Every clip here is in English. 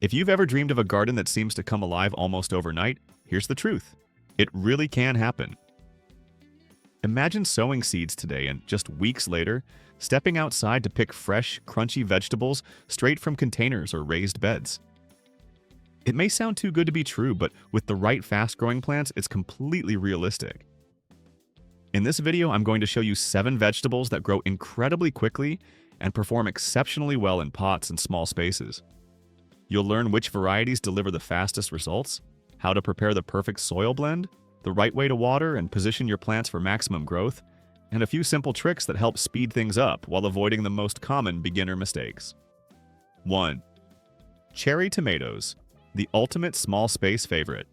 If you've ever dreamed of a garden that seems to come alive almost overnight, here's the truth. It really can happen. Imagine sowing seeds today and just weeks later, stepping outside to pick fresh, crunchy vegetables straight from containers or raised beds. It may sound too good to be true, but with the right fast-growing plants, it's completely realistic. In this video, I'm going to show you 7 vegetables that grow incredibly quickly and perform exceptionally well in pots and small spaces. You'll learn which varieties deliver the fastest results, how to prepare the perfect soil blend, the right way to water and position your plants for maximum growth, and a few simple tricks that help speed things up while avoiding the most common beginner mistakes. 1. Cherry tomatoes, the ultimate small space favorite.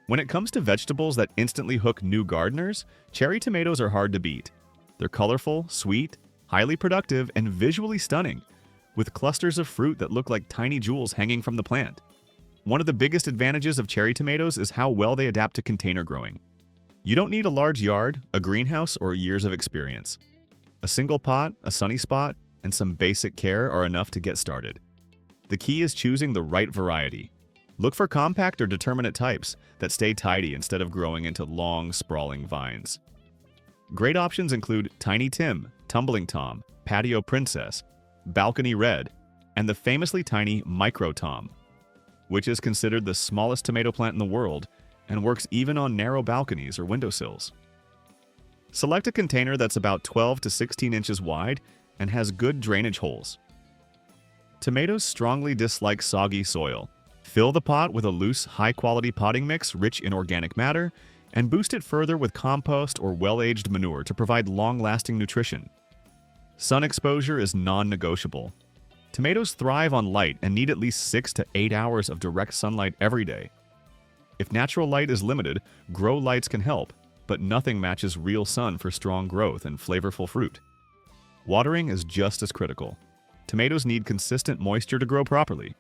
When it comes to vegetables that instantly hook new gardeners, cherry tomatoes are hard to beat. They're colorful, sweet, highly productive, and visually stunning, with clusters of fruit that look like tiny jewels hanging from the plant. One of the biggest advantages of cherry tomatoes is how well they adapt to container growing. You don't need a large yard, a greenhouse, or years of experience. A single pot, a sunny spot, and some basic care are enough to get started. The key is choosing the right variety. Look for compact or determinate types that stay tidy instead of growing into long, sprawling vines. Great options include Tiny Tim, Tumbling Tom, Patio Princess, Balcony Red, and the famously tiny Micro Tom, which is considered the smallest tomato plant in the world and works even on narrow balconies or windowsills. Select a container that's about 12 to 16 inches wide and has good drainage holes. Tomatoes strongly dislike soggy soil. Fill the pot with a loose, high-quality potting mix rich in organic matter, and boost it further with compost or well-aged manure to provide long-lasting nutrition. Sun exposure is non-negotiable. Tomatoes thrive on light and need at least 6 to 8 hours of direct sunlight every day. If natural light is limited, grow lights can help, but nothing matches real sun for strong growth and flavorful fruit. Watering is just as critical. Tomatoes need consistent moisture to grow properly.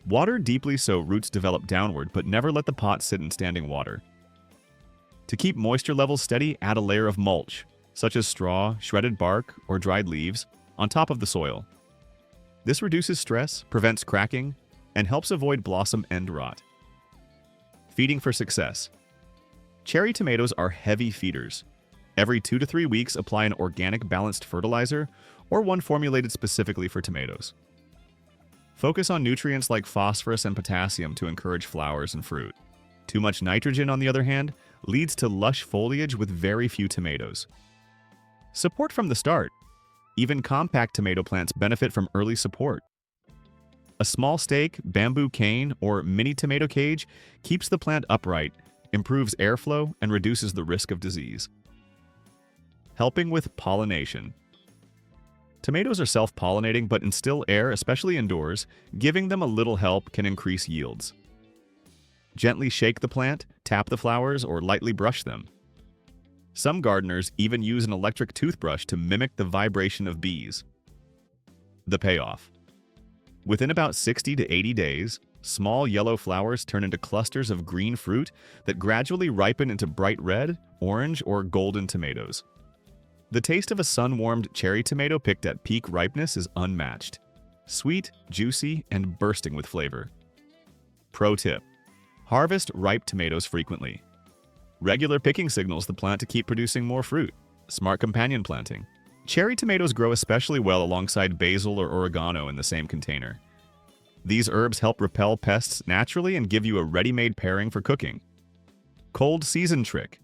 Water deeply so roots develop downward, but never let the pot sit in standing water. To keep moisture levels steady, add a layer of mulch, such as straw, shredded bark, or dried leaves, on top of the soil. This reduces stress, prevents cracking, and helps avoid blossom end rot. Feeding for success. Cherry tomatoes are heavy feeders. Every 2 to 3 weeks, apply an organic balanced fertilizer or one formulated specifically for tomatoes. Focus on nutrients like phosphorus and potassium to encourage flowers and fruit. Too much nitrogen, on the other hand, leads to lush foliage with very few tomatoes. Support from the start. Even compact tomato plants benefit from early support. A small stake, bamboo cane, or mini tomato cage keeps the plant upright, improves airflow, and reduces the risk of disease. Helping with pollination. Tomatoes are self-pollinating but instill air, especially indoors. Giving them a little help can increase yields. Gently shake the plant, tap the flowers, or lightly brush them. Some gardeners even use an electric toothbrush to mimic the vibration of bees. The payoff. Within about 60 to 80 days, small yellow flowers turn into clusters of green fruit that gradually ripen into bright red, orange, or golden tomatoes. The taste of a sun-warmed cherry tomato picked at peak ripeness is unmatched. Sweet, juicy, and bursting with flavor. Pro tip: harvest ripe tomatoes frequently. Regular picking signals the plant to keep producing more fruit. Smart companion planting. Cherry tomatoes grow especially well alongside basil or oregano in the same container. These herbs help repel pests naturally and give you a ready-made pairing for cooking. Cold season trick.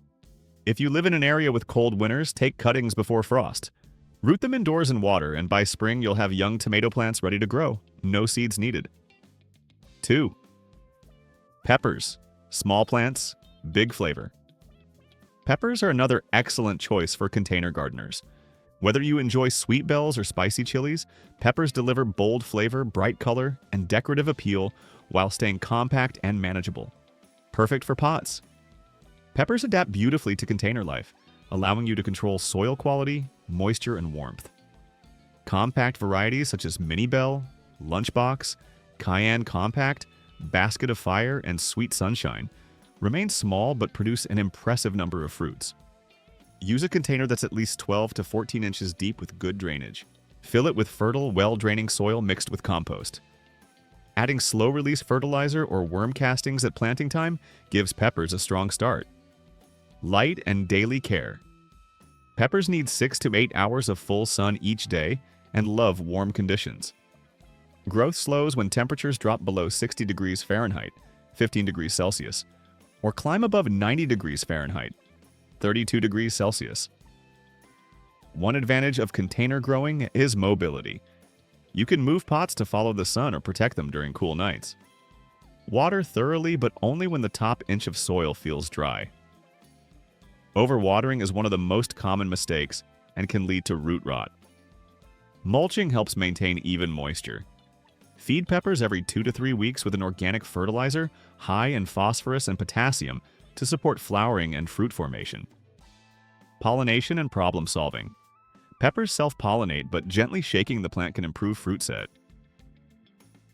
If you live in an area with cold winters, take cuttings before frost. Root them indoors in water, and by spring you'll have young tomato plants ready to grow. No seeds needed. 2. Peppers. Small plants, big flavor. Peppers are another excellent choice for container gardeners. Whether you enjoy sweet bells or spicy chilies, peppers deliver bold flavor, bright color, and decorative appeal while staying compact and manageable. Perfect for pots. Peppers adapt beautifully to container life, allowing you to control soil quality, moisture, and warmth. Compact varieties such as Mini Bell, Lunchbox, Cayenne Compact, Basket of Fire, and Sweet Sunshine remain small but produce an impressive number of fruits. Use a container that's at least 12 to 14 inches deep with good drainage. Fill it with fertile, well-draining soil mixed with compost. Adding slow-release fertilizer or worm castings at planting time gives peppers a strong start. Light and daily care. Peppers need 6 to 8 hours of full sun each day and love warm conditions. Growth slows when temperatures drop below 60 degrees Fahrenheit, 15 degrees Celsius, or climb above 90 degrees Fahrenheit, 32 degrees Celsius. One advantage of container growing is mobility. You can move pots to follow the sun or protect them during cool nights. Water thoroughly, but only when the top inch of soil feels dry. Overwatering is one of the most common mistakes and can lead to root rot. Mulching helps maintain even moisture. Feed peppers every 2 to 3 weeks with an organic fertilizer high in phosphorus and potassium to support flowering and fruit formation. Pollination and problem solving. Peppers self-pollinate, but gently shaking the plant can improve fruit set.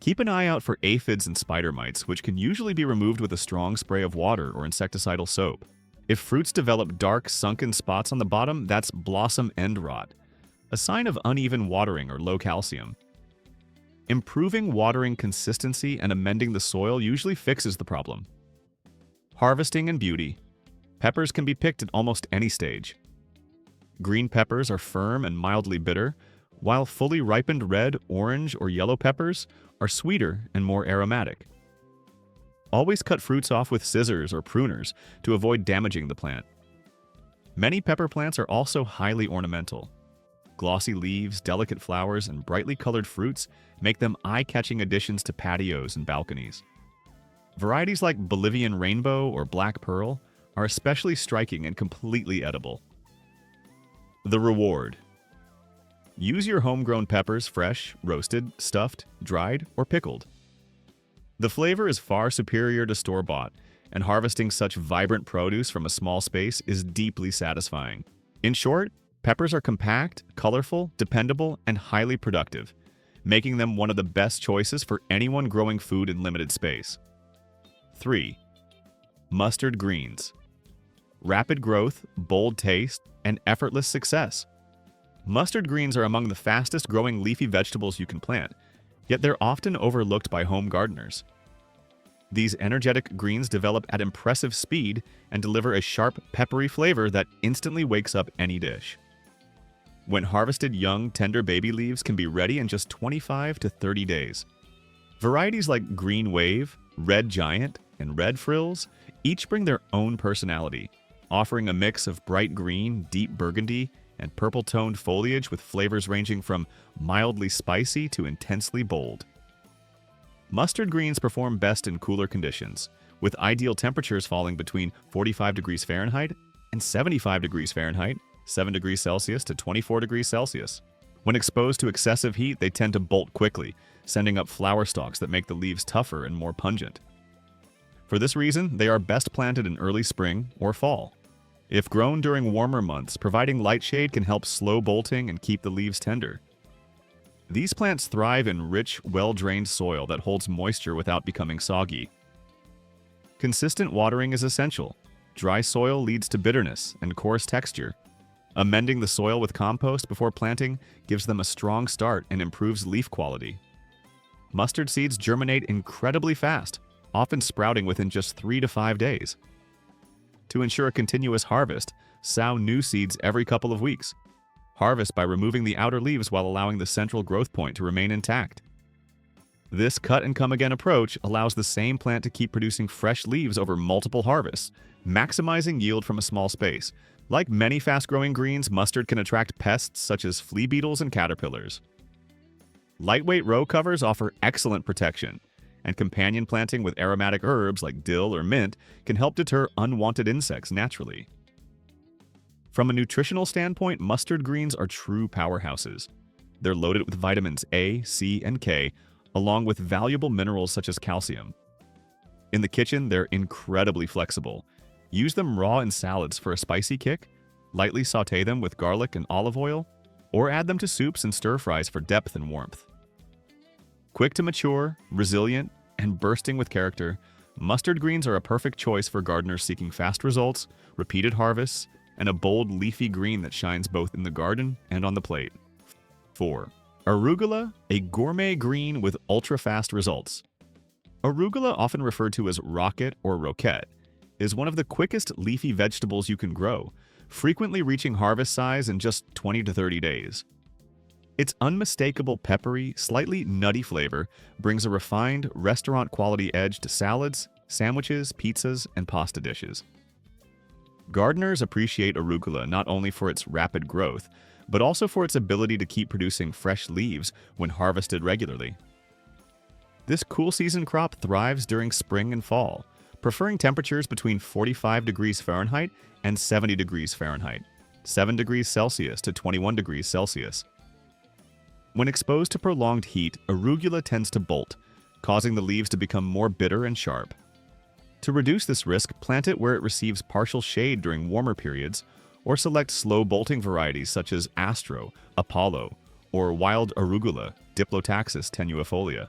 Keep an eye out for aphids and spider mites, which can usually be removed with a strong spray of water or insecticidal soap. If fruits develop dark, sunken spots on the bottom, that's blossom end rot, a sign of uneven watering or low calcium. Improving watering consistency and amending the soil usually fixes the problem. Harvesting and beauty. Peppers can be picked at almost any stage. Green peppers are firm and mildly bitter, while fully ripened red, orange, or yellow peppers are sweeter and more aromatic. Always cut fruits off with scissors or pruners to avoid damaging the plant. Many pepper plants are also highly ornamental. Glossy leaves, delicate flowers, and brightly colored fruits make them eye-catching additions to patios and balconies. Varieties like Bolivian rainbow or black pearl are especially striking and completely edible. The reward. Use your homegrown peppers fresh, roasted, stuffed, dried, or pickled. The flavor is far superior to store-bought, and harvesting such vibrant produce from a small space is deeply satisfying. In short, peppers are compact, colorful, dependable, and highly productive, making them one of the best choices for anyone growing food in limited space. 3. Mustard greens. Rapid growth, bold taste, and effortless success. Mustard greens are among the fastest growing leafy vegetables you can plant, yet they're often overlooked by home gardeners. These energetic greens develop at impressive speed and deliver a sharp, peppery flavor that instantly wakes up any dish. When harvested, young, tender baby leaves can be ready in just 25 to 30 days. Varieties like Green Wave, Red Giant, and Red Frills each bring their own personality, offering a mix of bright green, deep burgundy, and purple-toned foliage with flavors ranging from mildly spicy to intensely bold. Mustard greens perform best in cooler conditions, with ideal temperatures falling between 45 degrees Fahrenheit and 75 degrees Fahrenheit, 7 degrees Celsius to 24 degrees Celsius. When exposed to excessive heat, they tend to bolt quickly, sending up flower stalks that make the leaves tougher and more pungent. For this reason, they are best planted in early spring or fall. If grown during warmer months, providing light shade can help slow bolting and keep the leaves tender. These plants thrive in rich, well-drained soil that holds moisture without becoming soggy. Consistent watering is essential. Dry soil leads to bitterness and coarse texture. Amending the soil with compost before planting gives them a strong start and improves leaf quality. Mustard seeds germinate incredibly fast, often sprouting within just 3 to 5 days. To ensure a continuous harvest, sow new seeds every couple of weeks. Harvest by removing the outer leaves while allowing the central growth point to remain intact. This cut-and-come-again approach allows the same plant to keep producing fresh leaves over multiple harvests, maximizing yield from a small space. Like many fast-growing greens, mustard can attract pests such as flea beetles and caterpillars. Lightweight row covers offer excellent protection, and companion planting with aromatic herbs like dill or mint can help deter unwanted insects naturally. From a nutritional standpoint, mustard greens are true powerhouses. They're loaded with vitamins A, C, and K, along with valuable minerals such as calcium. In the kitchen, they're incredibly flexible. Use them raw in salads for a spicy kick, lightly sauté them with garlic and olive oil, or add them to soups and stir-fries for depth and warmth. Quick to mature, resilient, and bursting with character, mustard greens are a perfect choice for gardeners seeking fast results, repeated harvests, and a bold leafy green that shines both in the garden and on the plate. 4. Arugula, a gourmet green with ultra-fast results. Arugula, often referred to as rocket or roquette, is one of the quickest leafy vegetables you can grow, frequently reaching harvest size in just 20 to 30 days. Its unmistakable peppery, slightly nutty flavor brings a refined, restaurant-quality edge to salads, sandwiches, pizzas, and pasta dishes. Gardeners appreciate arugula not only for its rapid growth, but also for its ability to keep producing fresh leaves when harvested regularly. This cool season crop thrives during spring and fall, preferring temperatures between 45 degrees Fahrenheit and 70 degrees Fahrenheit, 7 degrees Celsius to 21 degrees Celsius. When exposed to prolonged heat, arugula tends to bolt, causing the leaves to become more bitter and sharp. To reduce this risk, plant it where it receives partial shade during warmer periods, or select slow bolting varieties such as Astro, Apollo, or wild arugula, Diplotaxis tenuifolia.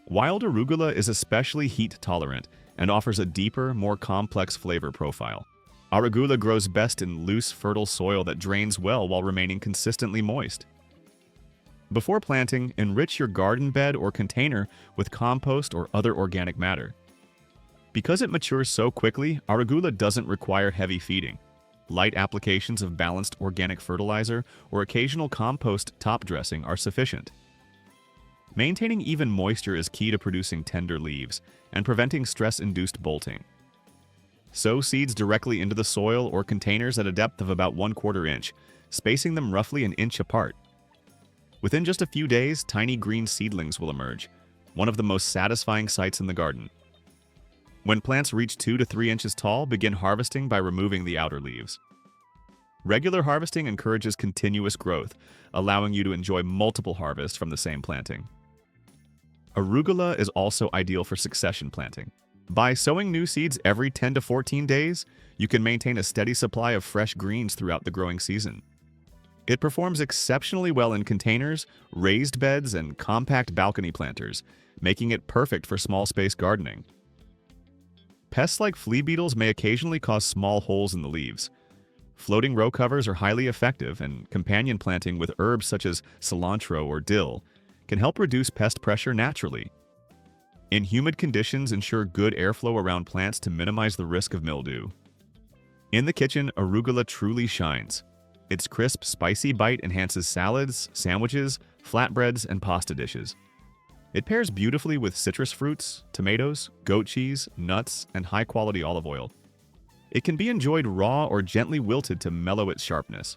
Wild arugula is especially heat tolerant and offers a deeper, more complex flavor profile. Arugula grows best in loose, fertile soil that drains well while remaining consistently moist. Before planting, enrich your garden bed or container with compost or other organic matter. Because it matures so quickly, arugula doesn't require heavy feeding. Light applications of balanced organic fertilizer or occasional compost top dressing are sufficient. Maintaining even moisture is key to producing tender leaves and preventing stress-induced bolting. Sow seeds directly into the soil or containers at a depth of about 1/4 inch, spacing them roughly an inch apart. Within just a few days, tiny green seedlings will emerge, one of the most satisfying sights in the garden. When plants reach 2 to 3 inches tall, begin harvesting by removing the outer leaves. Regular harvesting encourages continuous growth, allowing you to enjoy multiple harvests from the same planting. Arugula is also ideal for succession planting. By sowing new seeds every 10 to 14 days, you can maintain a steady supply of fresh greens throughout the growing season. It performs exceptionally well in containers, raised beds, and compact balcony planters, making it perfect for small space gardening. Pests like flea beetles may occasionally cause small holes in the leaves. Floating row covers are highly effective, and companion planting with herbs such as cilantro or dill can help reduce pest pressure naturally. In humid conditions, ensure good airflow around plants to minimize the risk of mildew. In the kitchen, arugula truly shines. Its crisp, spicy bite enhances salads, sandwiches, flatbreads, and pasta dishes. It pairs beautifully with citrus fruits, tomatoes, goat cheese, nuts, and high-quality olive oil. It can be enjoyed raw or gently wilted to mellow its sharpness.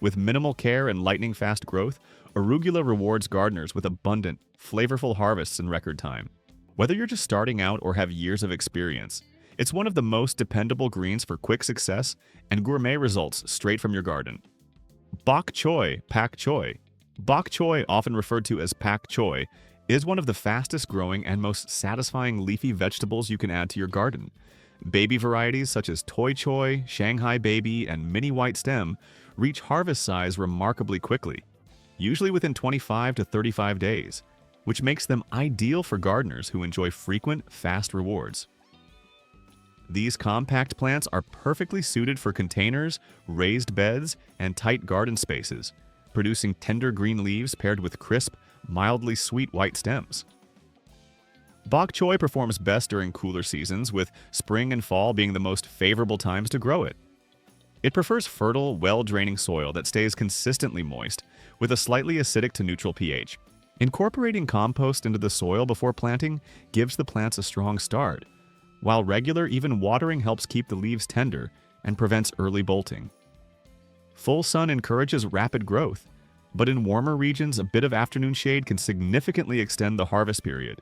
With minimal care and lightning-fast growth, arugula rewards gardeners with abundant, flavorful harvests in record time. Whether you're just starting out or have years of experience, it's one of the most dependable greens for quick success and gourmet results straight from your garden. Bok choy, pak choy. Bok choy, often referred to as pak choy, is one of the fastest growing and most satisfying leafy vegetables you can add to your garden. Baby varieties such as Toy Choy, Shanghai Baby, and Mini White Stem reach harvest size remarkably quickly, usually within 25 to 35 days, which makes them ideal for gardeners who enjoy frequent, fast rewards. These compact plants are perfectly suited for containers, raised beds, and tight garden spaces, producing tender green leaves paired with crisp, mildly sweet white stems. Bok choy performs best during cooler seasons, with spring and fall being the most favorable times to grow it. It prefers fertile, well-draining soil that stays consistently moist, with a slightly acidic to neutral pH. Incorporating compost into the soil before planting gives the plants a strong start, while regular, even watering helps keep the leaves tender and prevents early bolting. Full sun encourages rapid growth, but in warmer regions, a bit of afternoon shade can significantly extend the harvest period.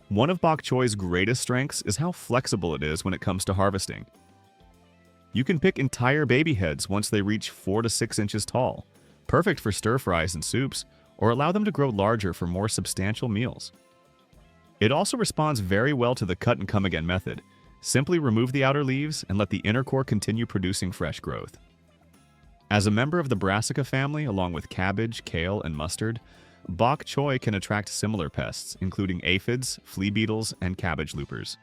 One of bok choy's greatest strengths is how flexible it is when it comes to harvesting. You can pick entire baby heads once they reach 4 to 6 inches tall, perfect for stir-fries and soups, or allow them to grow larger for more substantial meals. It also responds very well to the cut-and-come-again method. Simply remove the outer leaves and let the inner core continue producing fresh growth. As a member of the brassica family, along with cabbage, kale, and mustard, bok choy can attract similar pests, including aphids, flea beetles, and cabbage loopers.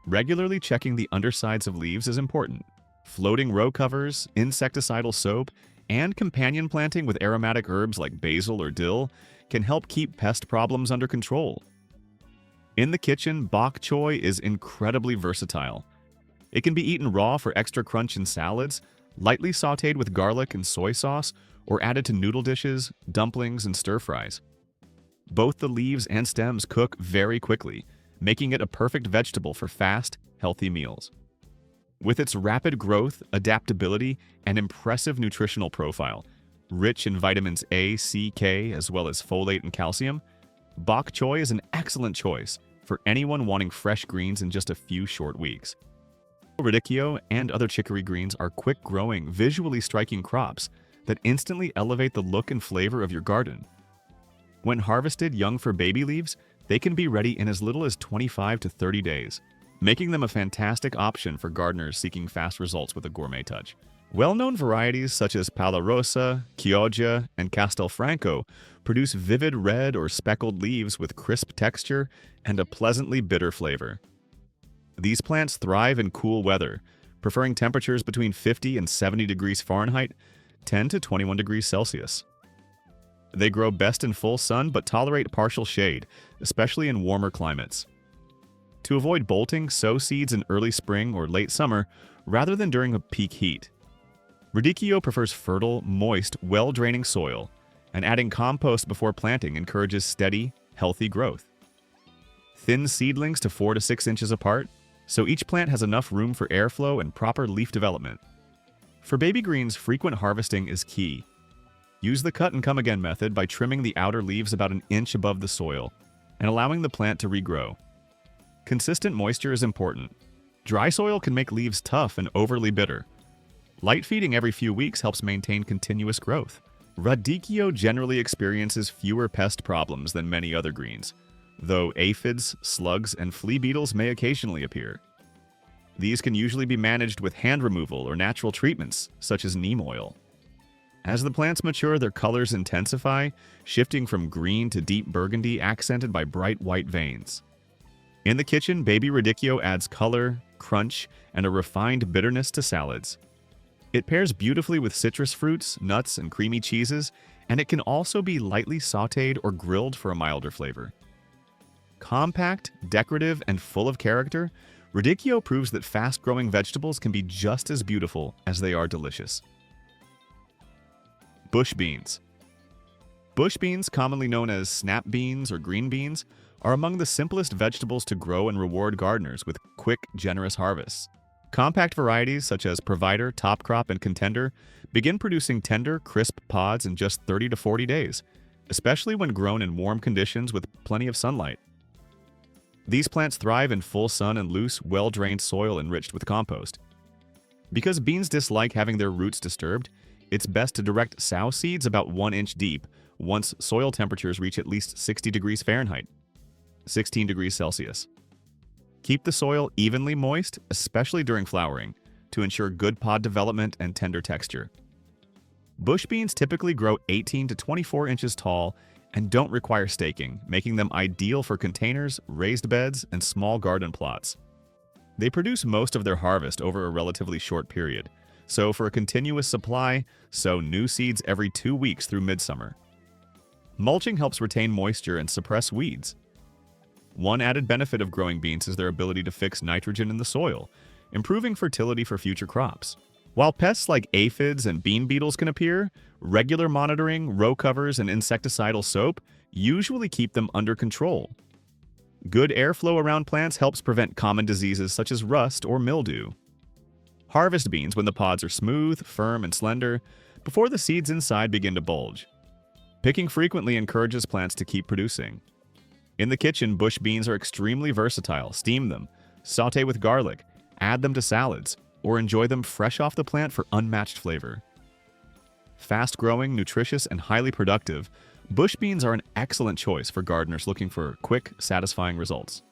Regularly checking the undersides of leaves is important. Floating row covers, insecticidal soap, and companion planting with aromatic herbs like basil or dill can help keep pest problems under control. In the kitchen, bok choy is incredibly versatile. It can be eaten raw for extra crunch in salads, lightly sautéed with garlic and soy sauce, or added to noodle dishes, dumplings, and stir-fries. Both the leaves and stems cook very quickly, making it a perfect vegetable for fast, healthy meals. With its rapid growth, adaptability, and impressive nutritional profile, rich in vitamins A, C, K, as well as folate and calcium, bok choy is an excellent choice for anyone wanting fresh greens in just a few short weeks. Radicchio and other chicory greens are quick-growing, visually striking crops that instantly elevate the look and flavor of your garden. When harvested young for baby leaves, they can be ready in as little as 25 to 30 days, making them a fantastic option for gardeners seeking fast results with a gourmet touch. Well-known varieties such as Pala Rosa, Chioggia, and Castelfranco produce vivid red or speckled leaves with crisp texture and a pleasantly bitter flavor. These plants thrive in cool weather, preferring temperatures between 50 and 70 degrees Fahrenheit, 10 to 21 degrees Celsius. They grow best in full sun but tolerate partial shade, especially in warmer climates. To avoid bolting, sow seeds in early spring or late summer rather than during a peak heat. Radicchio prefers fertile, moist, well-draining soil, and adding compost before planting encourages steady, healthy growth. Thin seedlings to 4 to 6 inches apart, so each plant has enough room for airflow and proper leaf development. For baby greens, frequent harvesting is key. Use the cut and come again method by trimming the outer leaves about an inch above the soil and allowing the plant to regrow. Consistent moisture is important. Dry soil can make leaves tough and overly bitter. Light feeding every few weeks helps maintain continuous growth. Radicchio generally experiences fewer pest problems than many other greens, though aphids, slugs, and flea beetles may occasionally appear. These can usually be managed with hand removal or natural treatments, such as neem oil. As the plants mature, their colors intensify, shifting from green to deep burgundy accented by bright white veins. In the kitchen, baby radicchio adds color, crunch, and a refined bitterness to salads. It pairs beautifully with citrus fruits, nuts, and creamy cheeses, and it can also be lightly sautéed or grilled for a milder flavor. Compact, decorative, and full of character, radicchio proves that fast-growing vegetables can be just as beautiful as they are delicious. Bush beans. Bush beans, commonly known as snap beans or green beans, are among the simplest vegetables to grow and reward gardeners with quick, generous harvests. Compact varieties such as Provider, Top Crop, and Contender begin producing tender, crisp pods in just 30 to 40 days, especially when grown in warm conditions with plenty of sunlight. These plants thrive in full sun and loose, well-drained soil enriched with compost. Because beans dislike having their roots disturbed, it's best to direct sow seeds about 1 inch deep once soil temperatures reach at least 60 degrees Fahrenheit, 16 degrees Celsius. Keep the soil evenly moist, especially during flowering, to ensure good pod development and tender texture. Bush beans typically grow 18 to 24 inches tall and don't require staking, making them ideal for containers, raised beds, and small garden plots. They produce most of their harvest over a relatively short period, so for a continuous supply, sow new seeds every 2 weeks through midsummer. Mulching helps retain moisture and suppress weeds. One added benefit of growing beans is their ability to fix nitrogen in the soil, improving fertility for future crops. While pests like aphids and bean beetles can appear, regular monitoring, row covers, and insecticidal soap usually keep them under control. Good airflow around plants helps prevent common diseases such as rust or mildew. Harvest beans when the pods are smooth, firm, and slender, before the seeds inside begin to bulge. Picking frequently encourages plants to keep producing. In the kitchen, bush beans are extremely versatile. Steam them, sauté with garlic, add them to salads, or enjoy them fresh off the plant for unmatched flavor. Fast-growing, nutritious, and highly productive, bush beans are an excellent choice for gardeners looking for quick, satisfying results.